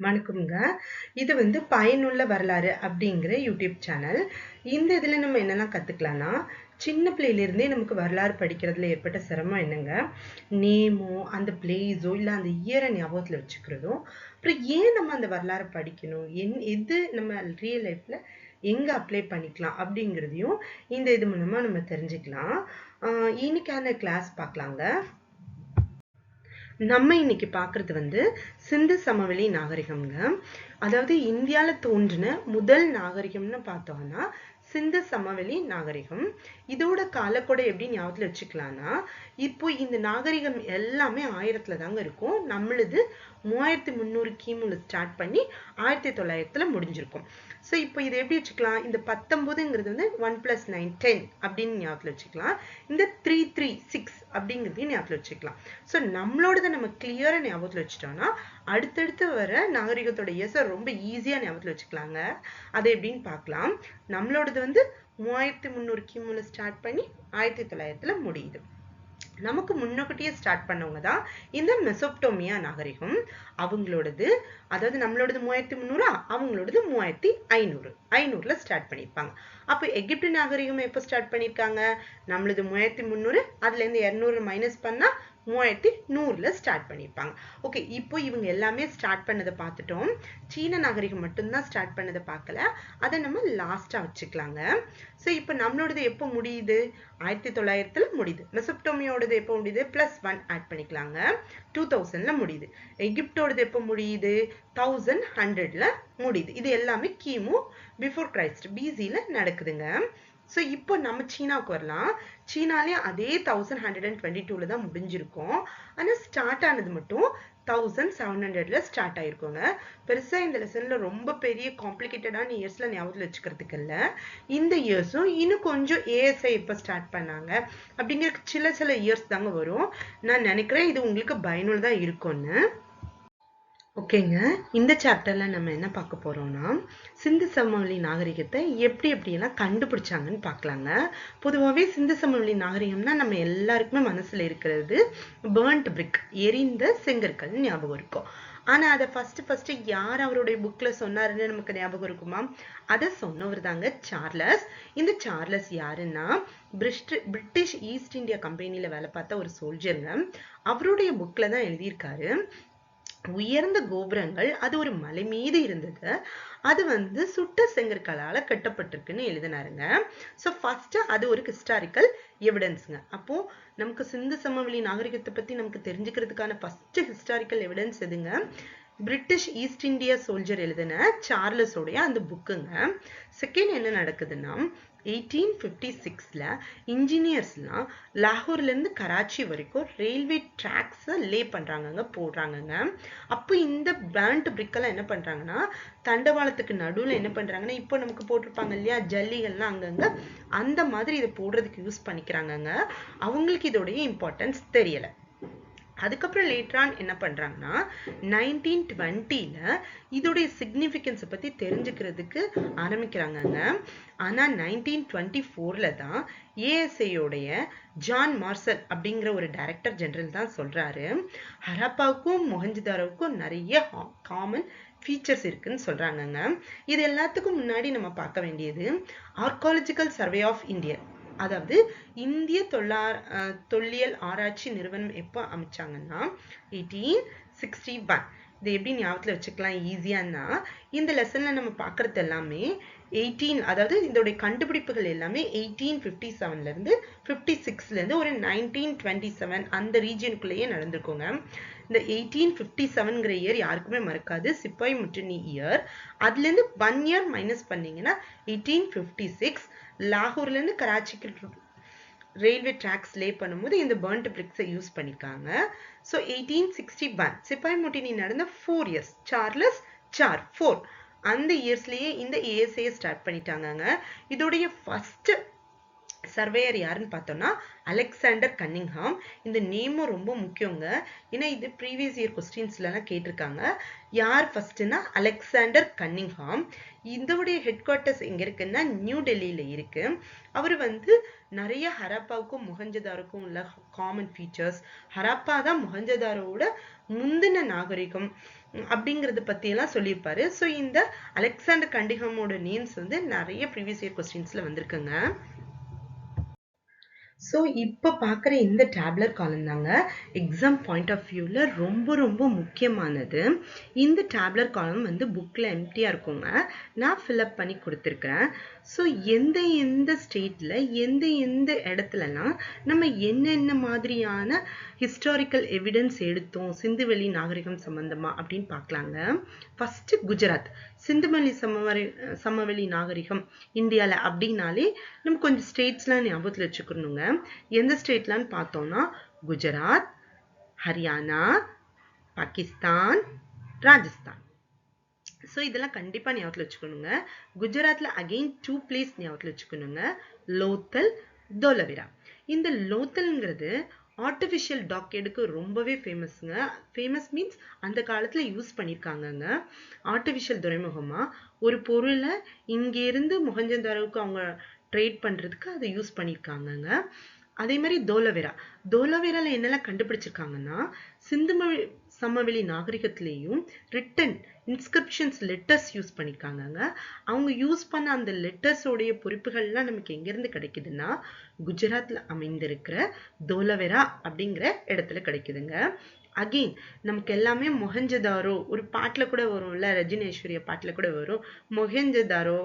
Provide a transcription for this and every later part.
வணக்கம்ங்க. இது பயனுள்ள வரலாறு அப்படிங்கிற யூடியூப் சேனல். இந்த இதில் நம்ம என்னெல்லாம் கற்றுக்கலாம்னா, சின்ன பிள்ளையிலேருந்தே நமக்கு வரலாறு படிக்கிறதுல ஏற்பட்ட சிரமம் என்னங்க, நேமோ அந்த பிளேஸோ இல்லை அந்த இயரை ஞாபகத்தில் வச்சுக்கிறதும், அப்புறம் ஏன் நம்ம அந்த வரலாறு படிக்கணும், எது நம்ம ரியல் லைஃப்பில் எங்கே அப்ளை பண்ணிக்கலாம் அப்படிங்கிறதையும் இந்த இது மூலமாக நம்ம தெரிஞ்சுக்கலாம். இன்னைக்கான கிளாஸ் பார்க்கலாங்க. நம்ம இன்னைக்கு பார்க்கறது சிந்து சமவெளி நாகரிகம்ங்க. அதாவது இந்தியாவில் தோன்றின முதல் நாகரிகம்னு பார்த்தோம்னா சிந்து சமவெளி நாகரிகம். இதோட காலக்கொடை எப்படி ஞாபகத்தில் வச்சுக்கலாம்னா, இப்போ இந்த நாகரிகம் எல்லாமே 1000ல் தாங்க இருக்கும். நம்மளது 3300 கிமுல ஸ்டார்ட் பண்ணி 1900 முடிஞ்சிருக்கும். ஸோ இப்போ இதை எப்படி வச்சுக்கலாம், இந்த 19ங்கிறது 1 + 9 10 அப்படின்னு ஞாபகத்தில் வச்சுக்கலாம். இந்த 336 அப்படிங்கிறதையும் ஞாபகத்தில் வச்சுக்கலாம். ஸோ நம்மளோடதை நம்ம கிளியரா ஞாபகத்தில் வச்சுட்டோம்னா அடுத்தடுத்து வர நாகரிகத்தோட இயர்ஸை ரொம்ப ஈஸியா ஞாபகத்தில் வச்சுக்கலாங்க. அதை எப்படின்னு பார்க்கலாம். நம்மளோடது 3300 கிமுல ஸ்டார்ட் பண்ணி 1900 முடியுது. நமக்கு முன்னோக்கிட்டே ஸ்டார்ட் பண்ணவங்க தான் இந்த மெசோப்பட்டோமியா நாகரிகம். அவங்களோடது, அதாவது நம்மளோடது 3300, அவங்களோடது 3500ல ஸ்டார்ட் பண்ணியிருப்பாங்க. அப்போ எகிப்து நாகரிகம் எப்போ ஸ்டார்ட் பண்ணியிருக்காங்க, நம்மளது 3300, அதுல இருந்து 200 மைனஸ் பண்ணா 3100ல ஸ்டார்ட் பண்ணியிருப்பாங்க. ஓகே, இப்போ இவங்க எல்லாமே ஸ்டார்ட் பண்ணதை பார்த்துட்டோம். சீன நாகரிகம் மட்டும்தான் ஸ்டார்ட் பண்ணதை பார்க்கல, அதை நம்ம லாஸ்டா வச்சுக்கலாங்க. ஸோ இப்போ நம்மளோடது எப்போ முடியுது, 1900ல முடியுது. மெசோப்பட்டோமியாவோடது எப்போ முடியுது, +1 ஆட் பண்ணிக்கலாங்க, 2000ல முடியுது. எகிப்டோடது எப்போ முடியுது, 1100ல முடியுது. இது எல்லாமே கிமு பிஃபோர் கிரைஸ்ட் பிசில நடக்குதுங்க. ஸோ இப்போ நம்ம சீனாவுக்கு வரலாம். சீனாலே அதே 1122ல தான் முடிஞ்சிருக்கும். ஆனால் ஸ்டார்ட் ஆனது மட்டும் 1700ல ஸ்டார்ட் ஆயிருக்கோங்க. பெருசா இந்த லெசன்ல ரொம்ப பெரிய காம்ப்ளிகேட்டடான இயர்ஸ்ல ஞாபகத்தில் வச்சுக்கிறதுக்கு இல்லை. இந்த இயர்ஸும் இன்னும் கொஞ்சம் ஏஎஸ்ஐ எப்போ ஸ்டார்ட் பண்ணாங்க அப்படிங்கிற சில இயர்ஸ் தாங்க வரும். நான் நினைக்கிறேன் இது உங்களுக்கு பயனுள்ளதா இருக்கும்னு. ஓகேங்க, இந்த சாப்டர்ல நம்ம என்ன பார்க்க போறோம்னா, சிந்து சமவெளி நாகரிகத்தை எப்படியெல்லாம் கண்டுபிடிச்சாங்கன்னு பார்க்கலாங்க. பொதுவாகவே சிந்து சமவெளி நாகரிகம்னா நம்ம எல்லாருக்குமே மனசுல இருக்கிறது பேர்ன்ட் பிரிக், எரிந்த செங்கற்கள் ஞாபகம் இருக்கும். ஆனா அதை ஃபர்ஸ்ட் யார் அவருடைய புக்ல சொன்னாருன்னு நமக்கு ஞாபகம் இருக்குமா, அதை சொன்னவர் தாங்க சார்லஸ். இந்த சார்லஸ் யாருன்னா பிரிட்டிஷ் ஈஸ்ட் இந்தியா கம்பெனில வேலை பார்த்த ஒரு சோல்ஜருங்க. அவருடைய புக்ல தான் எழுதியிருக்காரு, உயர்ந்த கோபுரங்கள் அது ஒரு மலை மீது இருந்தது, அது சுட்ட செங்கற்களால கட்டப்பட்டிருக்குன்னு எழுதினாருங்க. ஸோ ஃபர்ஸ்ட் அது ஒரு ஹிஸ்டாரிக்கல் எவிடன்ஸுங்க. அப்போ நமக்கு சிந்து சமவெளி நாகரிகத்தை பத்தி நமக்கு தெரிஞ்சுக்கிறதுக்கான ஃபர்ஸ்ட் ஹிஸ்டாரிக்கல் எவிடன்ஸ் எதுங்க, பிரிட்டிஷ் ஈஸ்ட் இந்தியா சோல்ஜர் எழுதின சார்லஸோடைய அந்த புக்குங்க. செகண்ட் என்ன நடக்குதுன்னா, 1856ல இன்ஜினியர்ஸ்லாம் லாகூர்ல இருந்து கராச்சி வரைக்கும் ரயில்வே டிராக்ஸை லே பண்றாங்க, போடுறாங்கங்க. அப்போ இந்த பேண்ட் பிரிக்கெல்லாம் என்ன பண்றாங்கன்னா, தண்டவாளத்துக்கு நடுவில் என்ன பண்றாங்கன்னா, இப்போ நமக்கு போட்டிருப்பாங்க இல்லையா ஜல்லிகள்லாம் அங்கங்க, அந்த மாதிரி இதை போடுறதுக்கு யூஸ் பண்ணிக்கிறாங்கங்க. அவங்களுக்கு இதோடைய இம்பார்ட்டன்ஸ் தெரியல. அதுக்கப்புறம் லேட்டரான் என்ன பண்றாங்கன்னா, 1920ல இதோடைய சிக்னிஃபிகன்ஸை பத்தி தெரிஞ்சுக்கிறதுக்கு ஆரம்பிக்கிறாங்கங்க. ஆனா 1924ல தான் ஏஎஸ்ஐயோடைய ஜான் மார்சல் அப்படிங்கிற ஒரு டைரக்டர் ஜெனரல் தான் சொல்றாரு, ஹரப்பாவுக்கும் மொஹஞ்சதாரோவுக்கும் நிறைய காமன் ஃபீச்சர்ஸ் இருக்குன்னு சொல்றாங்கங்க. இது எல்லாத்துக்கும் முன்னாடி நம்ம பார்க்க வேண்டியது ஆர்காலஜிக்கல் சர்வே ஆஃப் இந்தியா, அதாவது இந்திய தொல்லியல் ஆராய்ச்சி நிறுவனம் எப்போ அமைச்சாங்கன்னா 1861. இதை எப்படி ஞாபகத்தில் வச்சுக்கலாம் ஈஸியானா, இந்த லெசன்ல நம்ம பார்க்கறது எல்லாமே அதாவது இதோடைய கண்டுபிடிப்புகள் எல்லாமே 1857ல இருந்து 56ல இருந்து ஒரு 1927 அந்த ரீஜியனுக்குள்ளேயே நடந்திருக்குங்க. இந்த 1857ங்கிற இயர் யாருக்குமே மறக்காது, சிப்பாய் முற்றுனி இயர். அதுல இருந்து 1 இயர் மைனஸ் பண்ணீங்கன்னா 1856 லாகூர்ல இருந்து கராச்சிக்கு ரயில்வே டிராக்ஸ் லே பண்ணும்போது இந்த பர்ன்ட் பிரிக்ஸை யூஸ் பண்ணிருக்காங்க. ஸோ 1861 சிப்பாய் முட்டினி நடந்த 4 இயர்ஸ், சார்லஸ் 4 அந்த இயர்ஸ்லயே இந்த ஏஎஸ்ஐ ஸ்டார்ட் பண்ணிட்டாங்க. இதோடைய ஃபர்ஸ்ட் சர்வேயர் யாருன்னு பார்த்தோம்னா அலெக்சாண்டர் கன்னிங்ஹாம். இந்த நேமும் ரொம்ப முக்கியங்க, ஏன்னா இது ப்ரீவியஸ் இயர் கொஸ்டின்ஸ்லாம் கேட்டிருக்காங்க. யார் ஃபர்ஸ்ட்னா அலெக்சாண்டர் கன்னிங்ஹாம். இதோடைய ஹெட் குவார்ட்டர்ஸ் எங்க இருக்குன்னா நியூ டெல்லியில இருக்கு. அவர் நிறைய ஹரப்பாவுக்கும் மொஹஞ்சதாரோக்கும் உள்ள காமன் ஃபீச்சர்ஸ், ஹரப்பா தான் மொஹஞ்சதாரோட முந்தின நாகரிகம், அப்படிங்கறத பத்தி எல்லாம் சொல்லியிருப்பாரு. ஸோ இந்த அலெக்சாண்டர் கண்டிங்ஹாமோட நேம்ஸ் வந்து நிறைய ப்ரீவியஸ் இயர் கொஸ்டின்ஸ்ல வந்திருக்குங்க. ஸோ இப்போ பார்க்குற இந்த டேப்லர் காலம் தாங்க எக்ஸாம் பாயிண்ட் ஆஃப் வியூவில் ரொம்ப ரொம்ப முக்கியமானது. இந்த டேப்லர் காலம் வந்து புக்கில் எம்டியாக இருக்குங்க. நான் ஃபில்அப் பண்ணி கொடுத்துருக்குறேன். ஸோ எந்த எந்த ஸ்டேட்டில் எந்த இடத்துலலாம் நம்ம என்னென்ன மாதிரியான ஹிஸ்டாரிக்கல் எவிடன்ஸ் எடுத்தோம் சிந்துவெளி நாகரிகம் சம்பந்தமாக அப்படின்னு பார்க்கலாங்க. ஃபஸ்ட்டு குஜராத் சிந்துவெளி சமவெளி நாகரிகம் இந்தியாவில் அப்படின்னாலே நம்ம கொஞ்சம் ஸ்டேட்ஸ்லாம் ஞாபகத்தில் வச்சுக்கணுங்க. எந்த ஸ்டேட்லான்னு பார்த்தோம்னா குஜராத், ஹரியானா, பாகிஸ்தான், ராஜஸ்தான். ஸோ இதெல்லாம் கண்டிப்பாக ஞாபகத்தில் வச்சுக்கணுங்க. குஜராத்தில் அகெயின் 2 பிளேஸ் ஞாபகத்தில் வச்சுக்கணுங்க, லோத்தல், தோலவிரா. இந்த லோத்தல்ங்கிறது ஆர்டிஃபிஷியல் டாக் எடுக்க ரொம்பவே ஃபேமஸ்ங்க. ஃபேமஸ் மீன்ஸ் அந்த காலத்தில் யூஸ் பண்ணியிருக்காங்கங்க. ஆர்டிஃபிஷியல் துறைமுகமாக ஒரு பொருளை இங்கேருந்து மொஹஞ்சதாரோவுக்கு அவங்க ட்ரேட் பண்ணுறதுக்கு அதை யூஸ் பண்ணியிருக்காங்கங்க. அதே மாதிரி தோலவிரால என்னெல்லாம் கண்டுபிடிச்சிருக்காங்கன்னா சிந்து சமவெளி நாகரிகத்திலேயும் ரிட்டன் இன்ஸ்கிரிப்ஷன்ஸ் லெட்டர்ஸ் யூஸ் பண்ணியிருக்காங்கங்க. அவங்க யூஸ் பண்ண அந்த லெட்டர்ஸோடைய பொறுப்புகள்லாம் நமக்கு எங்கேருந்து கிடைக்குதுன்னா குஜராத்தில் அமைந்திருக்கிற தோலவிரா அப்படிங்கிற இடத்துல கிடைக்குதுங்க. அகெயின் நமக்கு எல்லாமே மொஹஞ்சதாரோ ஒரு பாட்டில் கூட வரும்ல, ரஜினி ஐஸ்வர்யா பாட்டில் கூட வரும் மொஹஞ்சதாரோ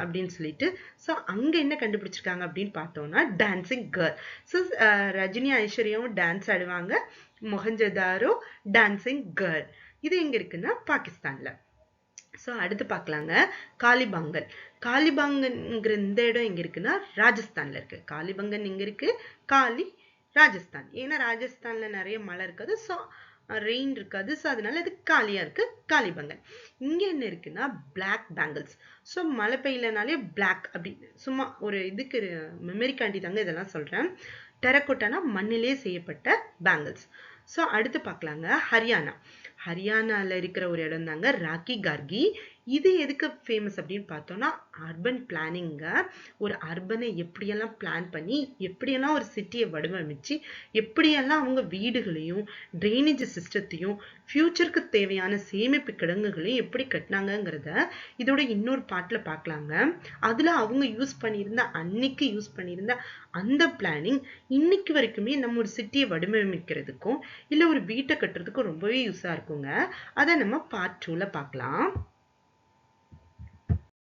அப்படின்னு சொல்லிட்டு. ஸோ அங்கே என்ன கண்டுபிடிச்சிருக்காங்க அப்படின்னு பார்த்தோம்னா டான்சிங் கேர்ள். ஸோ ரஜினி ஐஸ்வர்யாவும் டான்ஸ் ஆடுவாங்க, மொஹஞ்சதாரோ டான்சிங் கேர்ள். இது எங்க இருக்குன்னா பாகிஸ்தான்ல. ஸோ அடுத்து பார்க்கலாங்க காலிபங்கன். காலிபங்கன்ங்கிற இந்த இடம் எங்க இருக்குன்னா ராஜஸ்தான்ல இருக்கு. காலிபங்கன் எங்க இருக்கு? காலி ராஜஸ்தான். ஏன்னா ராஜஸ்தான்ல நிறைய மழை இருக்காது, ஸோ ரெயின் இருக்காது, ஸோ அதனால அது காலியா இருக்கு காலிபங்கன். இங்க என்ன இருக்குன்னா பிளாக் பேங்கிள்ஸ். ஸோ மழை பெய்யலனாலே பிளாக் அப்படி சும்மா ஒரு இதுக்கு மெமரிக்காண்டி தாங்க இதெல்லாம் சொல்றேன். டெரக்கோட்டானா மண்ணிலே செய்யப்பட்ட பேங்கிள்ஸ். ஸோ அடுத்து பார்க்கலாங்க ஹரியானா. ஹரியானால இருக்கிற ஒரு இடம் தாங்க ராக்கி கார்கி. இது எதுக்கு ஃபேமஸ் அப்படின்னு பார்த்தோம்னா அர்பன் பிளானிங்க. ஒரு அர்பனை எப்படியெல்லாம் பிளான் பண்ணி எப்படியெல்லாம் ஒரு சிட்டியை வடிவமைச்சு எப்படியெல்லாம் அவங்க வீடுகளையும் ட்ரைனேஜ் சிஸ்டத்தையும் ஃபியூச்சருக்கு தேவையான சேமிப்பு கிடங்குகளையும் எப்படி கட்டினாங்கிறத இதோட இன்னொரு பாட்டில் பார்க்கலாங்க. அதில் அவங்க அன்னைக்கு யூஸ் பண்ணியிருந்த அந்த பிளானிங் இன்னைக்கு வரைக்குமே நம்ம ஒரு சிட்டியை வடிவமைக்கிறதுக்கும் இல்லை ஒரு வீட்டை கட்டுறதுக்கும் ரொம்பவே யூஸாக இருக்குங்க. அதை நம்ம பார்ட் 2ல பார்க்கலாம்.